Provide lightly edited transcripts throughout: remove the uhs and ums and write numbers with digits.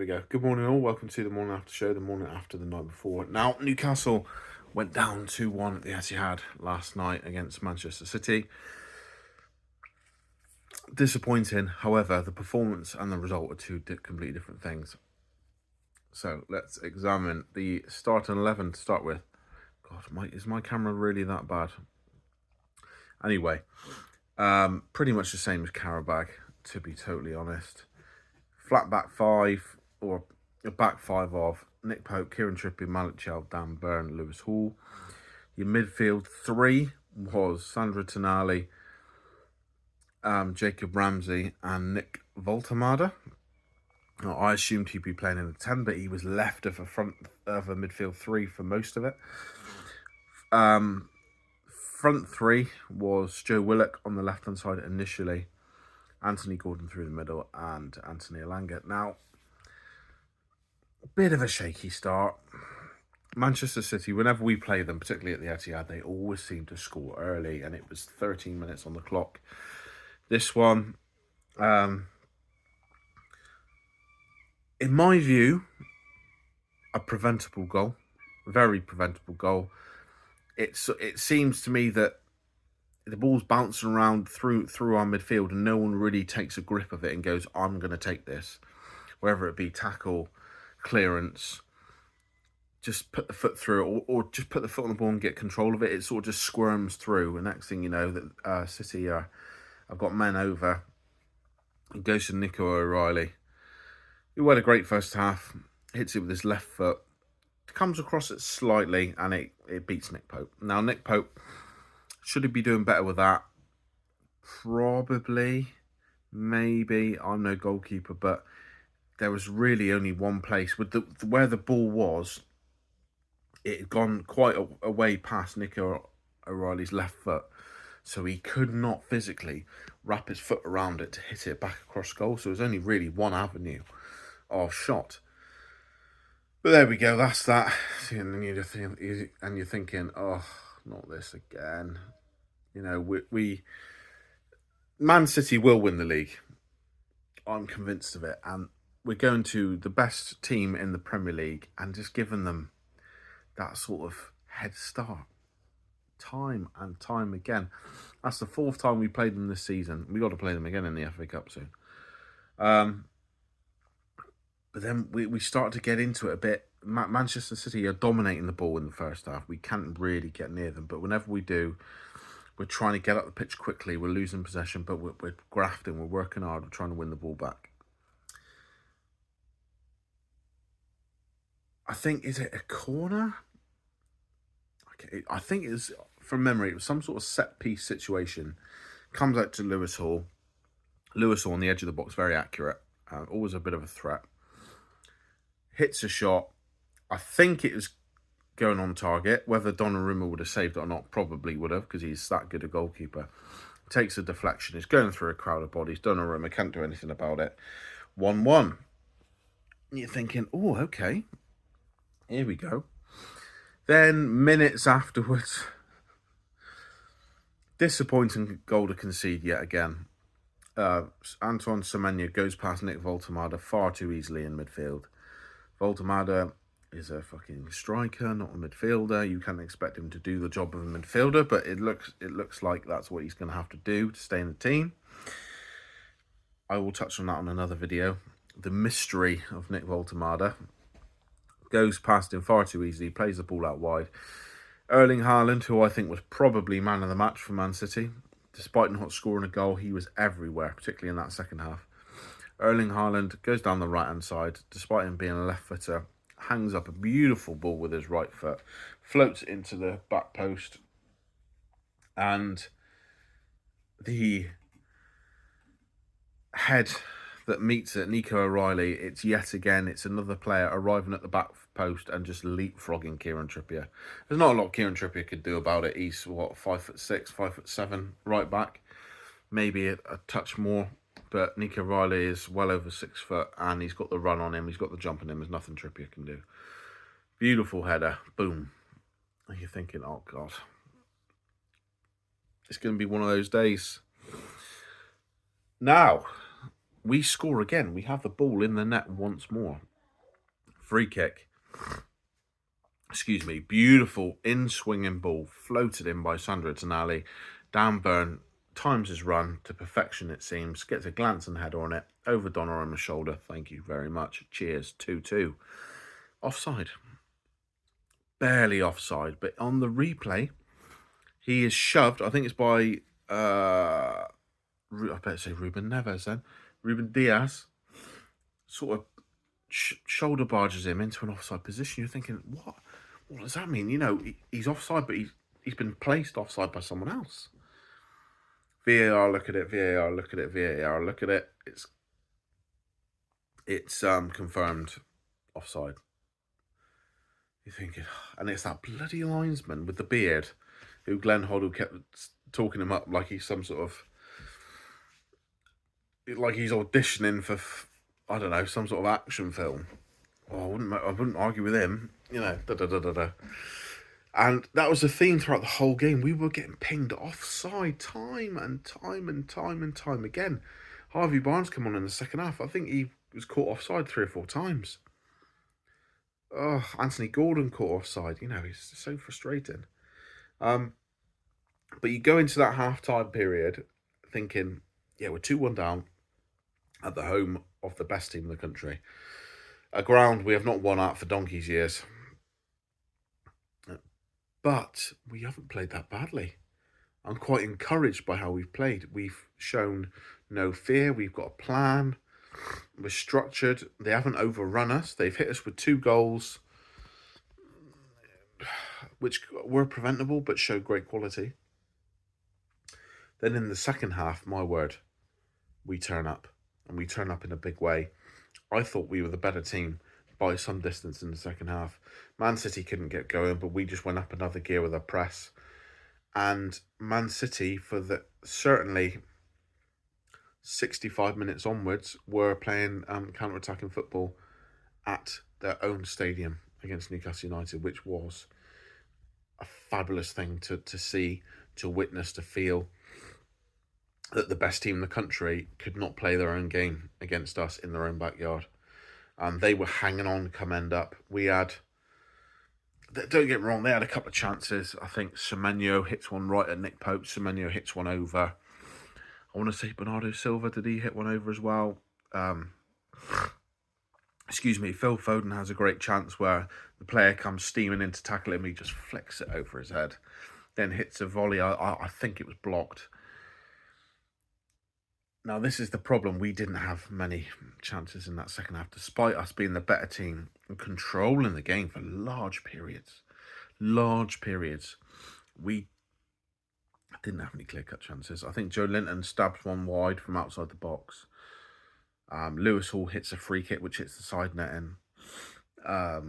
go. Good morning all. Welcome to the morning after show, the morning after the night before. Now, Newcastle went down 2-1 at the Etihad last night against Manchester City. Disappointing. However, the performance and the result are two completely different things. So let's examine the starting 11 to start with. God, is my camera really that bad? Anyway, pretty much the same as Karabag, to be totally honest. Flat back five, or a back five of Nick Pope, Kieran Trippier, Malik Chell, Dan Burn, Lewis Hall. Your midfield three was Sandro Tonali, Jacob Ramsey, and Nick Voltemade. Now, I assumed he'd be playing in the 10, but he was left of a midfield three for most of it. Front three was Joe Willock on the left-hand side initially, Anthony Gordon through the middle, and Anthony Elanga. Now, a bit of a shaky start. Manchester City, whenever we play them, particularly at the Etihad, they always seem to score early, and it was 13 minutes on the clock. This one, in my view, a preventable goal, very preventable goal. It seems to me that the ball's bouncing around through our midfield and no one really takes a grip of it and goes, I'm going to take this. Whether it be tackle, clearance, just put the foot through it, or just put the foot on the ball and get control of it. It sort of just squirms through. And next thing you know, that City have got men over. It goes to Nico Riely, who had a great first half, hits it with his left foot, comes across it slightly, and it beats Nick Pope. Now, Nick Pope, should he be doing better with that? Probably, maybe. I'm no goalkeeper, but there was really only one place with where the ball was. It had gone quite a way past Nico O'Reilly's left foot, so he could not physically wrap his foot around it to hit it back across goal. So it was only really one avenue of shot. But there we go. That's that. And you're thinking, oh, not this again. You know, Man City will win the league. I'm convinced of it. And we're going to the best team in the Premier League and just giving them that sort of head start. Time and time again. That's the fourth time we played them this season. We got to play them again in the FA Cup soon. But then we start to get into it a bit. Manchester City are dominating the ball in the first half. We can't really get near them. But whenever we do, we're trying to get up the pitch quickly. We're losing possession, but we're grafting. We're working hard. We're trying to win the ball back. I think, is it a corner? Okay, I think it's, from memory, it was some sort of set-piece situation. Comes out to Lewis Hall. Lewis Hall on the edge of the box, very accurate. Always a bit of a threat. Hits a shot. I think it was going on target. Whether Donnarumma would have saved it or not, probably would have, because he's that good a goalkeeper. Takes a deflection. It's going through a crowd of bodies. Donnarumma can't do anything about it. 1-1. You're thinking, oh, okay. Here we go. Then, minutes afterwards, disappointing goal to concede yet again. Antoine Semenyo goes past Nick Voltemade far too easily in midfield. Voltemade is a fucking striker, not a midfielder. You can't expect him to do the job of a midfielder, but it looks like that's what he's going to have to do to stay in the team. I will touch on that on another video. The mystery of Nick Voltemade. Goes past him far too easily, plays the ball out wide. Erling Haaland, who I think was probably man of the match for Man City, despite not scoring a goal, he was everywhere, particularly in that second half. Erling Haaland goes down the right-hand side, despite him being a left-footer, hangs up a beautiful ball with his right foot, floats into the back post, and the head that meets it, Nico O'Reilly, it's another player arriving at the back post and just leapfrogging Kieran Trippier. There's not a lot Kieran Trippier could do about it. He's, 5'6", 5'7", right back. Maybe a touch more, but Nico O'Reilly is well over 6 foot and he's got the run on him. He's got the jump on him. There's nothing Trippier can do. Beautiful header. Boom. And you're thinking, oh, God. It's going to be one of those days. Now, we score again. We have the ball in the net once more. Free kick. Excuse me. Beautiful in-swinging ball floated in by Sandro Tonali. Dan Burn times his run to perfection, it seems. Gets a glance and header on it. Over Donnarumma's shoulder. Thank you very much. Cheers. 2-2. Offside. Barely offside. But on the replay, he is shoved. I think it's by... I better say Ruben Neves then. Ruben Diaz sort of shoulder barges him into an offside position. You're thinking, what? What does that mean? You know, he's offside, but he's been placed offside by someone else. VAR, look at it. VAR, look at it. VAR, look at it. It's confirmed offside. You're thinking, and it's that bloody linesman with the beard, who Glenn Hoddle kept talking him up like he's some sort of, like he's auditioning for, I don't know, some sort of action film. Oh, I wouldn't argue with him, you know. And that was the theme throughout the whole game. We were getting pinged offside time and time again. Harvey Barnes came on in the second half. I think he was caught offside 3 or 4 times. Oh, Anthony Gordon caught offside. You know, it's so frustrating. But you go into that half-time period thinking, yeah, we're 2-1 down at the home of the best team in the country. A ground we have not won at for donkey's years. But we haven't played that badly. I'm quite encouraged by how we've played. We've shown no fear. We've got a plan. We're structured. They haven't overrun us. They've hit us with 2 goals, which were preventable but showed great quality. Then in the second half, my word, we turn up. And we turn up in a big way. I thought we were the better team by some distance in the second half. Man City couldn't get going, but we just went up another gear with our press. And Man City, for the certainly 65 minutes onwards, were playing counter-attacking football at their own stadium against Newcastle United, which was a fabulous thing to see, to witness, to feel. That the best team in the country could not play their own game against us in their own backyard. They were hanging on come end up. We had, don't get me wrong, they had a couple of chances. I think Semenyo hits one right at Nick Pope. Semenyo hits one over. I want to say Bernardo Silva, did he hit one over as well? Excuse me, Phil Foden has a great chance where the player comes steaming in to tackle him. He just flicks it over his head. Then hits a volley. I think it was blocked. Now, this is the problem. We didn't have many chances in that second half, despite us being the better team and controlling the game for large periods. Large periods. We didn't have any clear-cut chances. I think Joe Linton stabs one wide from outside the box. Lewis Hall hits a free kick, which hits the side netting. I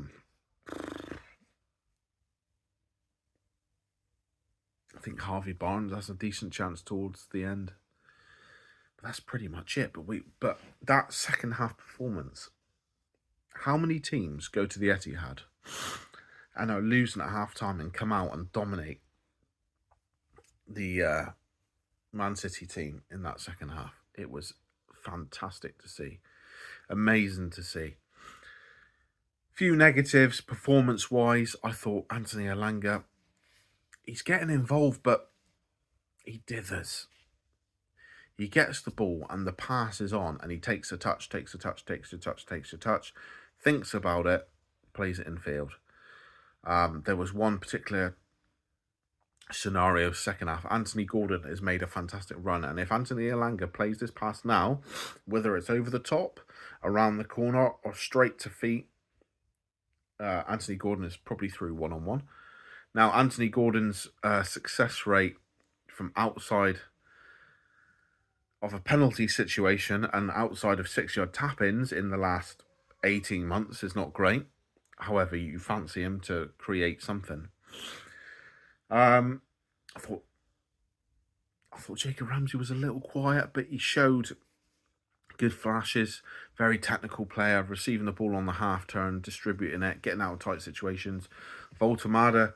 think Harvey Barnes has a decent chance towards the end. That's pretty much it. But that second half performance, how many teams go to the Etihad and are losing at half time and come out and dominate the Man City team in that second half? It was fantastic to see. Amazing to see. Few negatives performance-wise. I thought Anthony Elanga, he's getting involved, but he dithers. He gets the ball and the pass is on and he takes a touch, thinks about it, plays it in field. There was one particular scenario, second half. Anthony Gordon has made a fantastic run. And if Anthony Elanga plays this pass now, whether it's over the top, around the corner or straight to feet, Anthony Gordon is probably through one-on-one. Now, Anthony Gordon's success rate from outside of a penalty situation and outside of 6-yard tap-ins in the last 18 months is not great. However, you fancy him to create something. I thought Jacob Ramsey was a little quiet, but he showed good flashes. Very technical player, receiving the ball on the half turn, distributing it, getting out of tight situations. Voltemada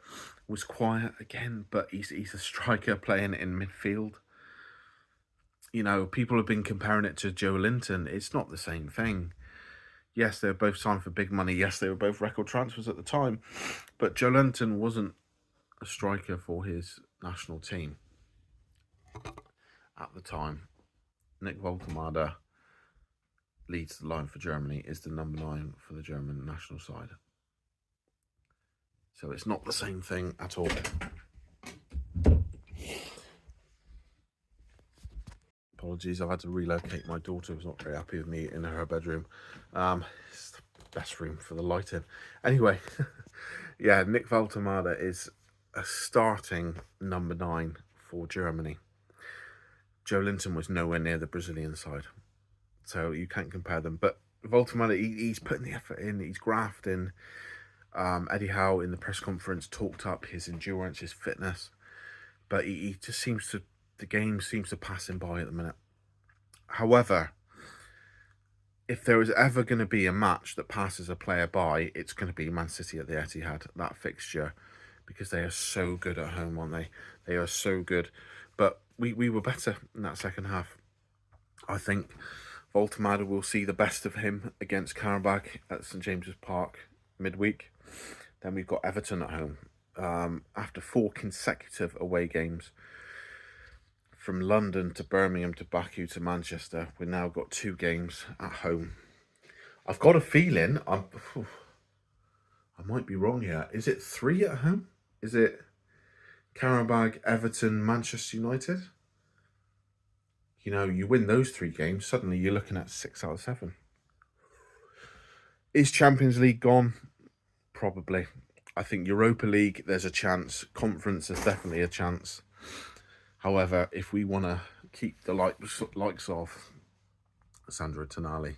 was quiet again, but he's a striker playing in midfield. You know, people have been comparing it to Joe Linton. It's not the same thing. Yes, they were both signed for big money. Yes, they were both record transfers at the time. But Joe Linton wasn't a striker for his national team at the time. Nick Woltemade leads the line for Germany, is the number 9 for the German national side. So it's not the same thing at all. Apologies, I've had to relocate. My daughter was not very happy with me in her bedroom. It's the best room for the lighting. Anyway, yeah, Nick Woltemade is a starting number 9 for Germany. Joe Linton was nowhere near the Brazilian side, so you can't compare them. But Woltemade, he's putting the effort in, he's grafting. Eddie Howe in the press conference talked up his endurance, his fitness, but he just seems to, the game seems to pass him by at the minute. However, if there is ever going to be a match that passes a player by, it's going to be Man City at the Etihad, that fixture, because they are so good at home, aren't they? They are so good. But we were better in that second half. I think Woltemade will see the best of him against Karabakh at St James's Park midweek. Then we've got Everton at home. After 4 consecutive away games, from London to Birmingham to Baku to Manchester, we've now got 2 games at home. I've got a feeling I might be wrong here. Is it 3 at home? Is it Karabakh, Everton, Manchester United? You know, you win those 3 games, suddenly you're looking at 6 out of 7. Is Champions League gone? Probably. I think Europa League, there's a chance. Conference, there's definitely a chance. However, if we want to keep the likes of Sandro Tonali,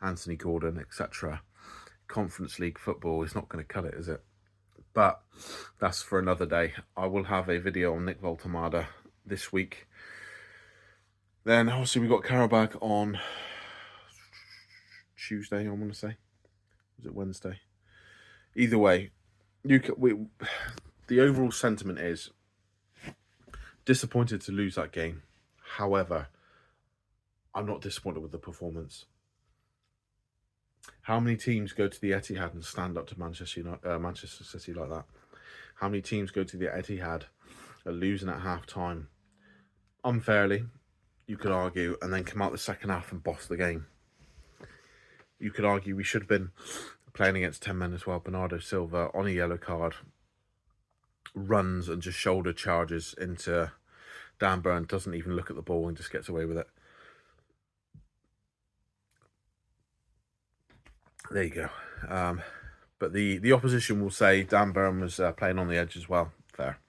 Anthony Gordon, etc., Conference League football is not going to cut it, is it? But that's for another day. I will have a video on Nick Woltemade this week. Then obviously we got Karabakh on Tuesday, I want to say. Was it Wednesday? Either way, the overall sentiment is disappointed to lose that game. However, I'm not disappointed with the performance. How many teams go to the Etihad and stand up to Manchester City like that? How many teams go to the Etihad, are losing at half-time unfairly, you could argue, and then come out the second half and boss the game? You could argue we should have been playing against 10 men as well. Bernardo Silva on a yellow card runs and just shoulder charges into Dan Burn, doesn't even look at the ball and just gets away with it. There you go. But the opposition will say Dan Burn was playing on the edge as well. Fair.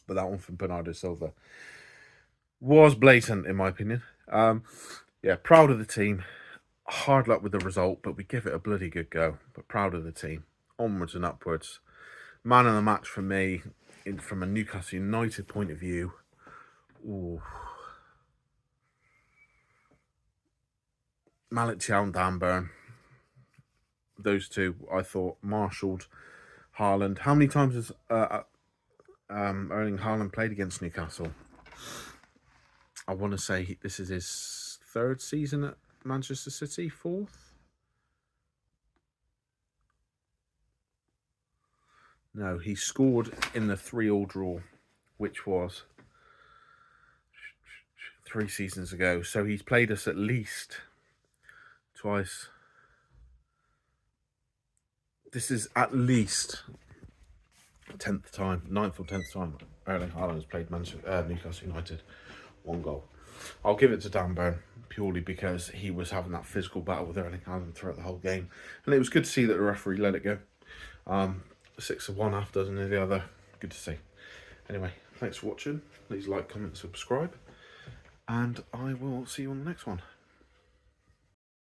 But that one from Bernardo Silva was blatant, in my opinion. Yeah, proud of the team. Hard luck with the result, but we give it a bloody good go. But proud of the team. Onwards and upwards. Man of the match for me, from a Newcastle United point of view. Ooh. Malik Thiaw and Dan Burn. Those two, I thought, marshalled Haaland. How many times has Erling Haaland played against Newcastle? I want to say this is his 3rd season at Manchester City, 4th? No, he scored in the 3-3 draw, which was 3 seasons ago. So he's played us at least twice. This is at least 10th time, 9th or 10th time Erling Haaland has played Newcastle United. 1 goal. I'll give it to Dan Burn purely because he was having that physical battle with Erling Haaland throughout the whole game. And it was good to see that the referee let it go. 6 of one, half dozen of the other. Good to see. Anyway, thanks for watching. Please like, comment, subscribe. And I will see you on the next one.